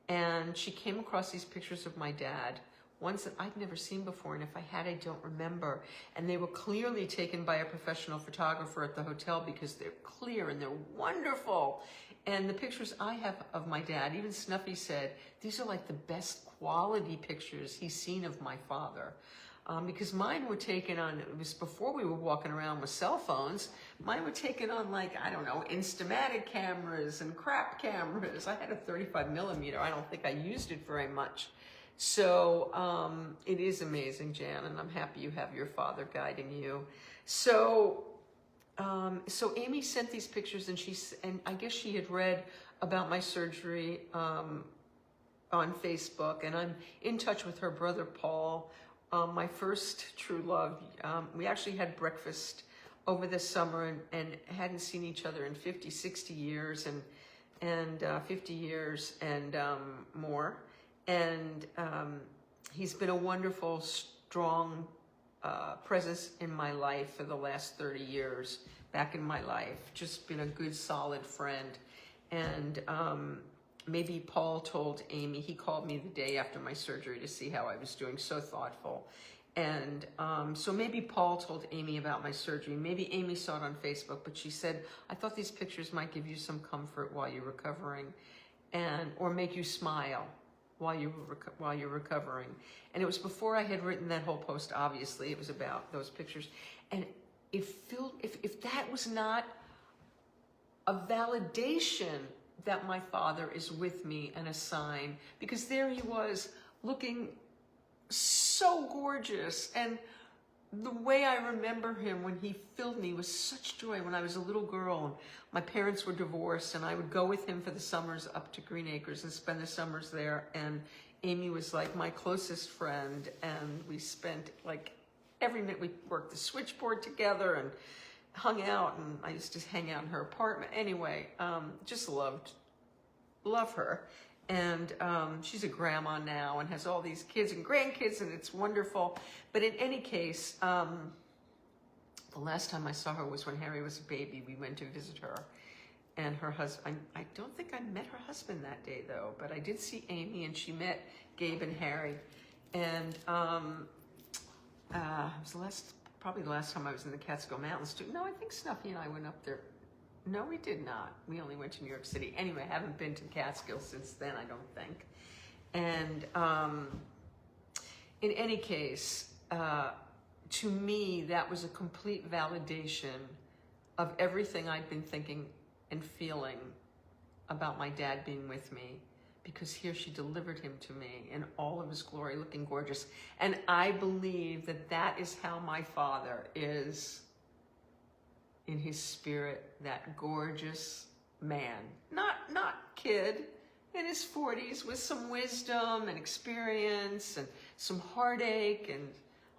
and she came across these pictures of my dad, ones that I'd never seen before, and if I had, I don't remember. And they were clearly taken by a professional photographer at the hotel, because they're clear and they're wonderful. And the pictures I have of my dad, even Snuffy said, these are like the best quality pictures he's seen of my father. Because mine were taken on, it was before we were walking around with cell phones, mine were taken on Instamatic cameras and crap cameras. I had a 35 millimeter. I don't think I used it very much. So it is amazing, Jan, and I'm happy you have your father guiding you. So so Amy sent these pictures, and I guess she had read about my surgery on Facebook, and I'm in touch with her brother Paul, my first true love. We actually had breakfast over the summer and hadn't seen each other in 50, 60 years and 50 years and more. And he's been a wonderful, strong presence in my life for the last 30 years, back in my life. Just been a good, solid friend. And maybe Paul told Amy, he called me the day after my surgery to see how I was doing, so thoughtful. And so maybe Paul told Amy about my surgery. Maybe Amy saw it on Facebook, but she said, I thought these pictures might give you some comfort while you're recovering, or make you smile while you're recovering. And it was before I had written that whole post, obviously. It was about those pictures. And if that was not a validation that my father is with me and a sign, because there he was looking so gorgeous, and the way I remember him when he filled me with such joy when I was a little girl and my parents were divorced, and I would go with him for the summers up to Green Acres and spend the summers there. And Amy was like my closest friend, and we spent like every minute. We worked the switchboard together and hung out, and I used to hang out in her apartment. Anyway, just love her. And she's a grandma now and has all these kids and grandkids, and it's wonderful. But in any case, the last time I saw her was when Harry was a baby. We went to visit her and her husband. I don't think I met her husband that day, though, but I did see Amy, and she met Gabe and Harry. And it was probably the last time I was in the Catskill Mountains, too. No, I think Snuffy and I went up there. No, we did not. We only went to New York City. Anyway, I haven't been to the Catskills since then, I don't think. And in any case, to me, that was a complete validation of everything I'd been thinking and feeling about my dad being with me, because here she delivered him to me in all of his glory, looking gorgeous. And I believe that that is how my father is in his spirit, that gorgeous man, not kid, in his 40s with some wisdom and experience and some heartache and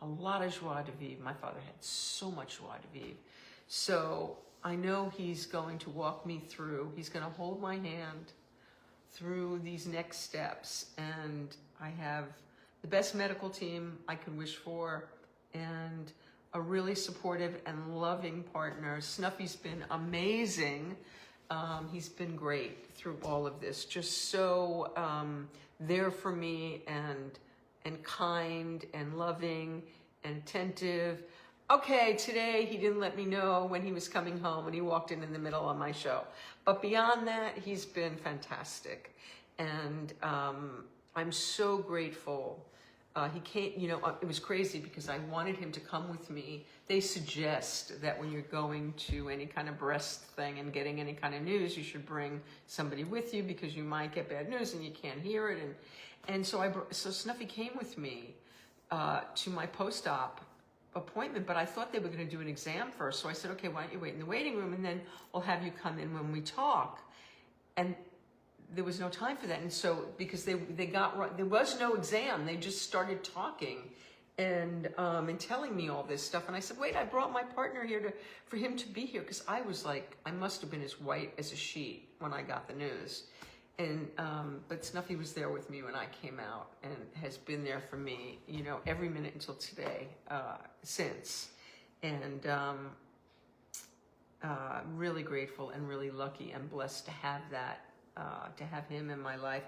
a lot of joie de vivre. My father had so much joie de vivre. So I know he's going to walk me through, he's going to hold my hand through these next steps. And I have the best medical team I could wish for, and a really supportive and loving partner. Snuffy's been amazing. He's been great through all of this. Just so there for me, and kind and loving and attentive. Okay, today he didn't let me know when he was coming home, and he walked in the middle of my show. But beyond that, he's been fantastic. And I'm so grateful. He came, it was crazy because I wanted him to come with me. They suggest that when you're going to any kind of breast thing and getting any kind of news, you should bring somebody with you, because you might get bad news and you can't hear it. And so Snuffy came with me to my post-op appointment, but I thought they were going to do an exam first. So I said, okay, why don't you wait in the waiting room, and then we'll have you come in when we talk. And there was no time for that. And so, because there was no exam, they just started talking and telling me all this stuff. And I said, wait, I brought my partner here for him to be here, because I was like, I must have been as white as a sheet when I got the news. And but Snuffy was there with me when I came out, and has been there for me, every minute until today, since. And really grateful and really lucky and blessed to have that, to have him in my life.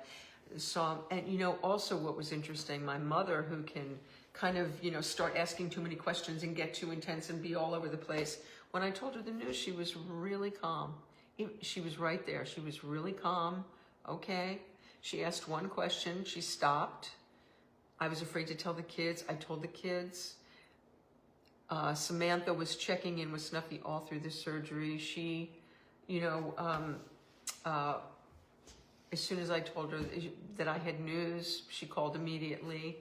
So, and also what was interesting, my mother, who can kind of, start asking too many questions and get too intense and be all over the place. When I told her the news, she was really calm. She was right there. She was really calm. Okay. She asked one question. She stopped. I was afraid to tell the kids. I told the kids. Samantha was checking in with Snuffy all through the surgery. She, as soon as I told her that I had news, she called immediately.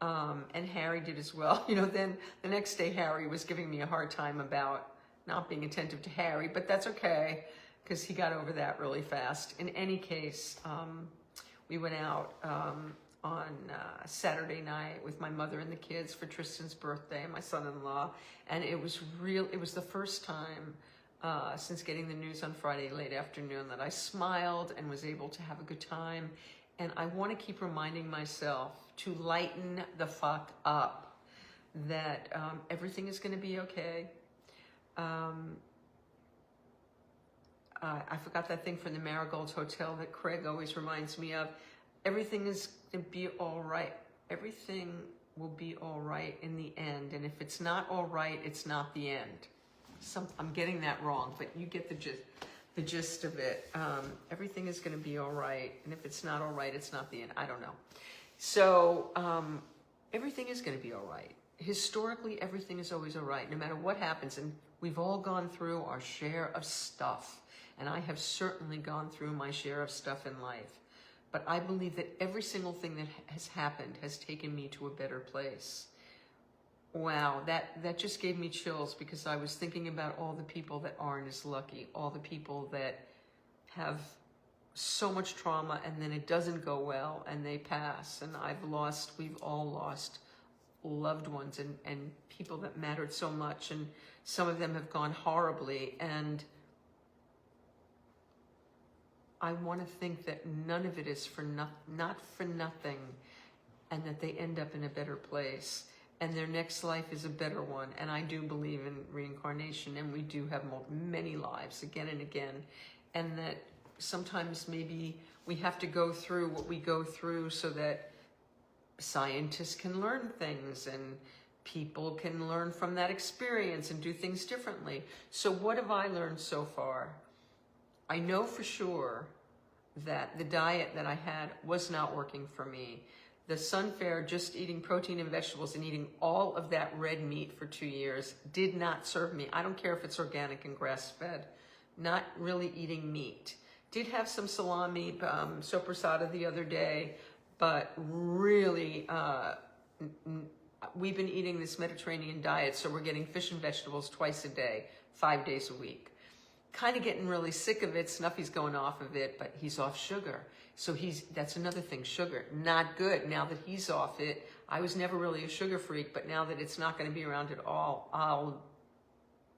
And Harry did as well. Then the next day, Harry was giving me a hard time about not being attentive to Harry, but that's okay, because he got over that really fast. In any case, we went out Saturday night with my mother and the kids for Tristan's birthday and my son-in-law. And it was the first time since getting the news on Friday late afternoon that I smiled and was able to have a good time. And I want to keep reminding myself to lighten the fuck up, that everything is going to be okay. I forgot that thing from the Marigold Hotel that Craig always reminds me of. Everything is going to be all right. Everything will be all right in the end. And if it's not all right, it's not the end. I'm getting that wrong, but you get the gist of it. Everything is going to be all right. And if it's not all right, it's not the end. I don't know. So everything is going to be all right. Historically, everything is always all right, no matter what happens. And we've all gone through our share of stuff. And I have certainly gone through my share of stuff in life. But I believe that every single thing that has happened has taken me to a better place. Wow, that just gave me chills, because I was thinking about all the people that aren't as lucky, all the people that have so much trauma and then it doesn't go well and they pass. And we've all lost loved ones and people that mattered so much, and some of them have gone horribly. And I want to think that none of it is not for nothing, and that they end up in a better place, and their next life is a better one. And I do believe in reincarnation, and we do have many lives again and again, and that sometimes maybe we have to go through what we go through so that scientists can learn things and people can learn from that experience and do things differently. So what have I learned so far? I know for sure that the diet that I had was not working for me. The Sunfare, just eating protein and vegetables and eating all of that red meat for 2 years, did not serve me. I don't care if it's organic and grass-fed. Not really eating meat. Did have some salami, sopressata the other day, but really, we've been eating this Mediterranean diet, so we're getting fish and vegetables twice a day, 5 days a week. Kind of getting really sick of it. Snuffy's going off of it, but he's off sugar. So that's another thing, sugar, not good. Now that he's off it, I was never really a sugar freak, but now that it's not going to be around at all, I'll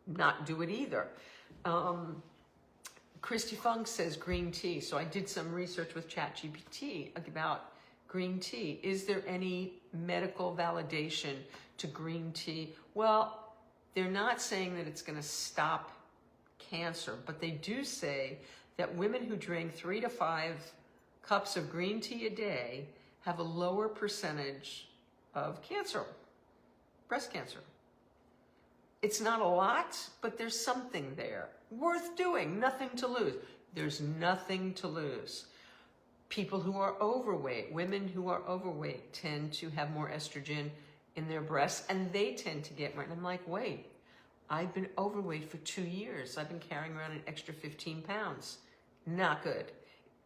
not do it either. Christy Funk says green tea. So I did some research with ChatGPT about green tea. Is there any medical validation to green tea? Well, they're not saying that it's going to stop cancer, but they do say that women who drink 3 to 5 cups of green tea a day have a lower percentage of cancer, breast cancer. It's not a lot, but there's something there. Worth doing, nothing to lose. There's nothing to lose. People who are overweight, women who are overweight tend to have more estrogen in their breasts, and they tend to get, and I'm like, wait, I've been overweight for 2 years. I've been carrying around an extra 15 pounds. Not good.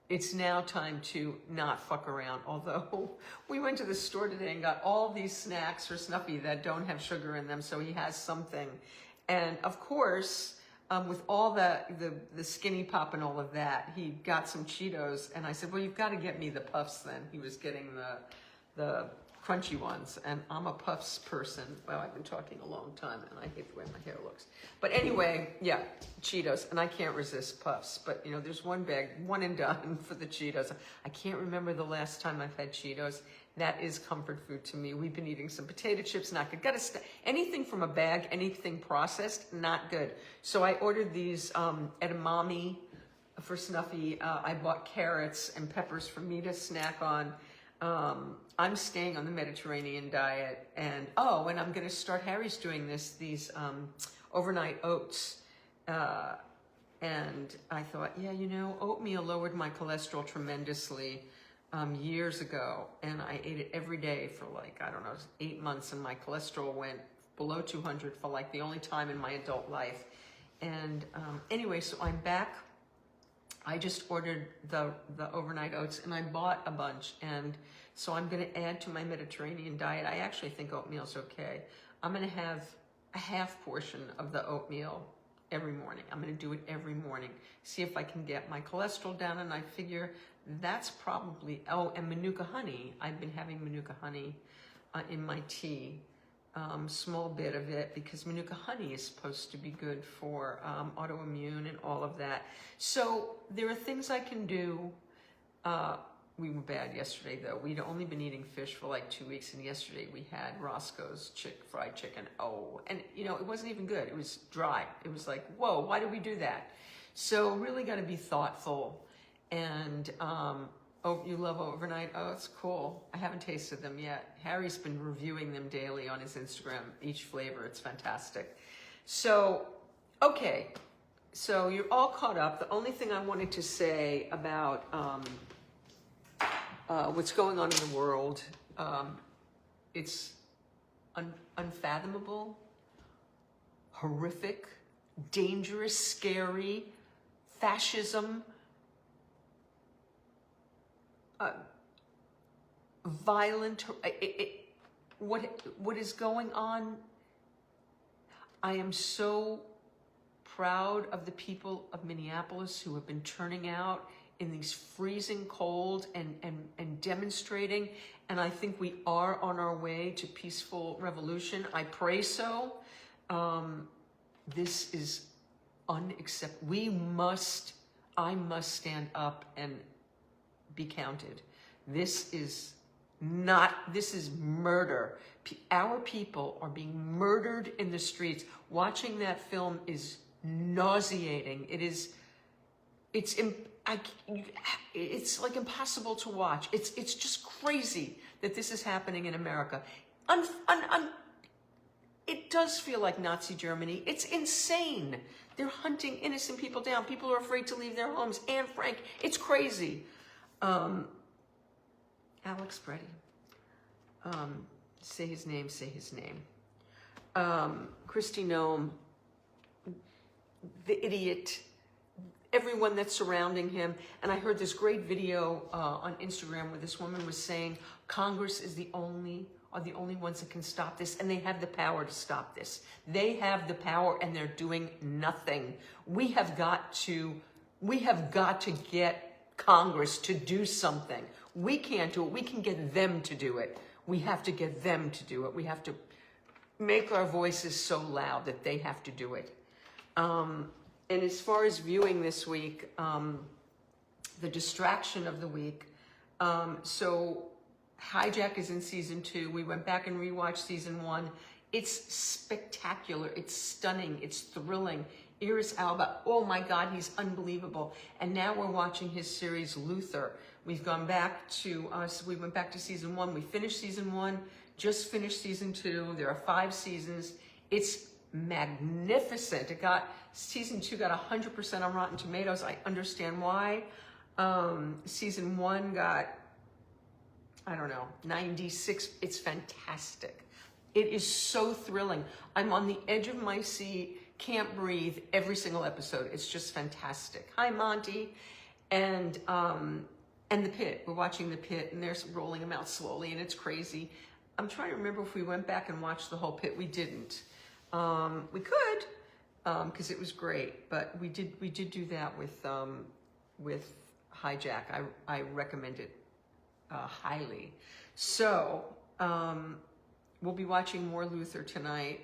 It's now time to not fuck around. Although we went to the store today and got all these snacks for Snuffy that don't have sugar in them, so he has something. And of course, with all the skinny pop and all of that, he got some Cheetos, and I said, well, you've got to get me the Puffs then. He was getting the crunchy ones, and I'm a Puffs person. Well, I've been talking a long time, and I hate the way my hair looks. But anyway, yeah, Cheetos, and I can't resist Puffs. But, you know, there's one bag, one and done for the Cheetos. I can't remember the last time I've had Cheetos. That is comfort food to me. We've been eating some potato chips, not good. Anything from a bag, anything processed, not good. So I ordered these edamame for Snuffy. I bought carrots and peppers for me to snack on. I'm staying on the Mediterranean diet, and I'm going to start. Harry's doing these overnight oats, and I thought, yeah, you know, oatmeal lowered my cholesterol tremendously years ago, and I ate it every day for 8 months, and my cholesterol went below 200 for the only time in my adult life. And anyway, so I'm back. I just ordered the overnight oats, and I bought a bunch, and so I'm going to add to my Mediterranean diet. I actually think oatmeal's okay. I'm going to have a half portion of the oatmeal every morning. I'm going to do it every morning. See if I can get my cholesterol down, and I figure that's probably, oh, and Manuka honey. I've been having Manuka honey in my tea, small bit of it, because Manuka honey is supposed to be good for autoimmune and all of that. So there are things I can do. We were bad yesterday, though. We'd only been eating fish for like 2 weeks, and yesterday we had Roscoe's fried chicken. Oh, and you know, it wasn't even good. It was dry. It was like, whoa, why did we do that? So really got to be thoughtful. And oh, you love overnight? Oh, it's cool. I haven't tasted them yet. Harry's been reviewing them daily on his Instagram, each flavor. It's fantastic. So, okay. So you're all caught up. The only thing I wanted to say about what's going on in the world, it's unfathomable, horrific, dangerous, scary, fascism, violent. What is going on? I am so proud of the people of Minneapolis who have been turning out in these freezing cold and demonstrating. And I think we are on our way to peaceful revolution. I pray so. This is unacceptable. I must stand up and be counted. This is murder. Our people are being murdered in the streets. Watching that film is nauseating. It's like impossible to watch. It's just crazy that this is happening in America. It does feel like Nazi Germany. It's insane. They're hunting innocent people down. People are afraid to leave their homes. Anne Frank, it's crazy. Alex Preddy. Say his name. Christy Nome, the idiot, everyone that's surrounding him. And I heard this great video on Instagram where this woman was saying Congress are the only ones that can stop this, and they have the power to stop this. They have the power, and they're doing nothing. We have got to get Congress to do something. We can't do it. We can get them to do it. We have to get them to do it. We have to make our voices so loud that they have to do it. And as far as viewing this week, the distraction of the week, so Hijack is in season 2. We went back and rewatched season 1. It's spectacular. It's stunning. It's thrilling. Idris Elba, oh my God, he's unbelievable. And now we're watching his series Luther. We've gone back to we went back to season 1. We finished season 1, just finished season 2. There are 5 seasons. It's magnificent. Season 2 got 100% on Rotten Tomatoes. I understand why. Season 1 got, 96. It's fantastic. It is so thrilling. I'm on the edge of my seat, can't breathe every single episode. It's just fantastic. Hi, Monty. And The Pit. We're watching The Pit, and they're rolling them out slowly, and it's crazy. I'm trying to remember if we went back and watched the whole Pit. We didn't. We could, because it was great, but we did do that with Hijack. I recommend it highly. So we'll be watching more Luther tonight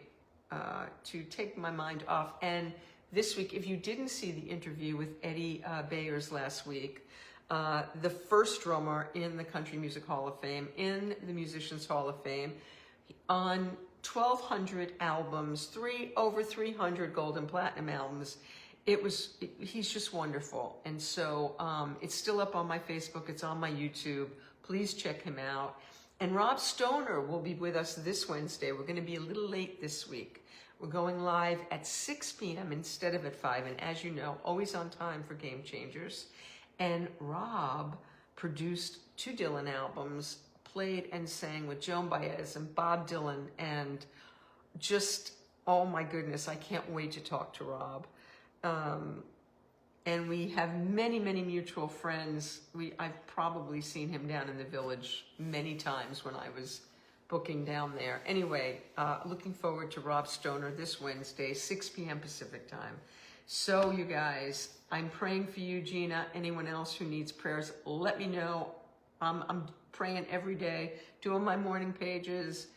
to take my mind off. And this week, if you didn't see the interview with Eddie Bayers last week, the first drummer in the Country Music Hall of Fame, in the Musicians Hall of Fame, on 1,200 albums, over 300 gold and platinum albums. He's just wonderful. And so it's still up on my Facebook. It's on my YouTube. Please check him out. And Rob Stoner will be with us this Wednesday. We're going to be a little late this week. We're going live at 6 p.m. instead of at 5. And as you know, always on time for Game Changers. And Rob produced 2 Dylan albums, played and sang with Joan Baez and Bob Dylan, and just, oh my goodness, I can't wait to talk to Rob. And we have many, many mutual friends. I've probably seen him down in the Village many times booking down there. Anyway, looking forward to Rob Stoner this Wednesday, 6 p.m. Pacific time. So you guys, I'm praying for you, Gina. Anyone else who needs prayers, let me know. I'm praying every day, doing my morning pages,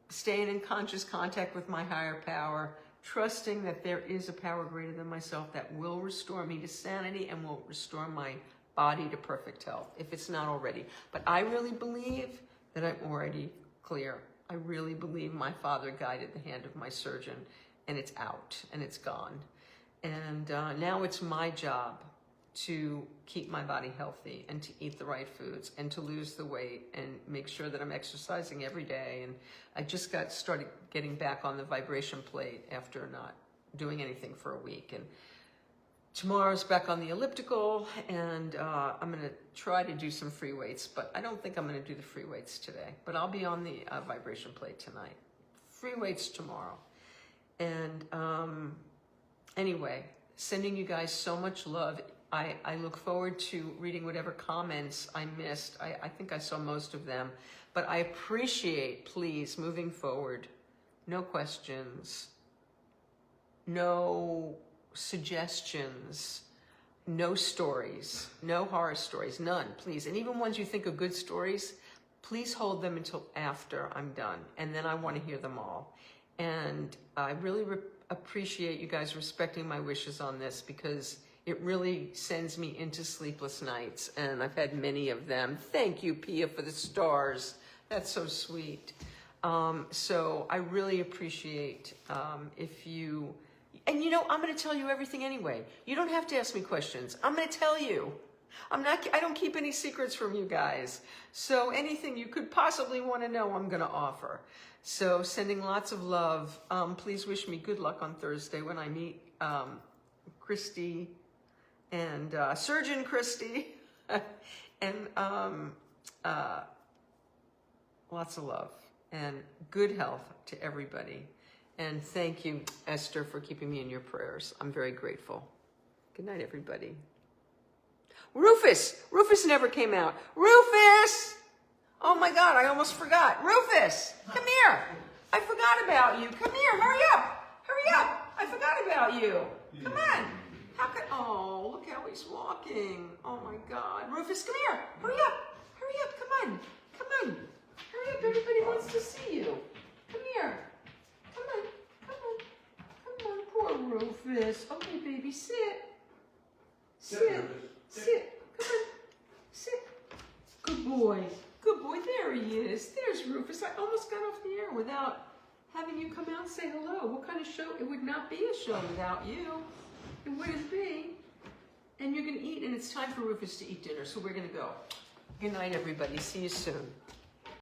staying in conscious contact with my higher power, trusting that there is a power greater than myself that will restore me to sanity and will restore my body to perfect health, if it's not already. But I really believe that I'm already clear. I really believe my Father guided the hand of my surgeon, and it's out and it's gone. And now it's my job to keep my body healthy and to eat the right foods and to lose the weight and make sure that I'm exercising every day. And I just started getting back on the vibration plate after not doing anything for a week. And tomorrow's back on the elliptical, and I'm going to try to do some free weights, but I don't think I'm going to do the free weights today. But I'll be on the vibration plate tonight. Free weights tomorrow. And anyway, sending you guys so much love. I look forward to reading whatever comments I missed. I think I saw most of them. But I appreciate, please, moving forward, no questions, no suggestions, no stories, no horror stories, none, please. And even ones you think are good stories, please hold them until after I'm done. And then I want to hear them all. And I really appreciate you guys respecting my wishes on this, because it really sends me into sleepless nights, and I've had many of them. Thank you, Pia, for the stars. That's so sweet. So I really appreciate if you, and you know, I'm going to tell you everything anyway. You don't have to ask me questions. I'm going to tell you. I don't keep any secrets from you guys. So anything you could possibly want to know, I'm going to offer. So sending lots of love. Please wish me good luck on Thursday when I meet Christy and Surgeon Christy. And lots of love and good health to everybody. And thank you, Esther, for keeping me in your prayers. I'm very grateful. Good night, everybody. Rufus! Rufus never came out. Rufus! Oh my God, I almost forgot. Rufus, come here. I forgot about you. Come here, hurry up. Hurry up. I forgot about you. Come on. Oh, look how he's walking. Oh my God. Rufus, come here. Hurry up. Hurry up. Come on. Come on. Hurry up. Everybody wants to see you. Come here. Come on. Come on. Come on. Poor Rufus. Okay, baby, sit. Sit. Sit. Come on. Sit. Good boy. Good boy. There he is. There's Rufus. I almost got off the air without having you come out and say hello. What kind of show? It would not be a show without you. It wouldn't be. And you're going to eat, and it's time for Rufus to eat dinner, so we're going to go. Good night, everybody. See you soon.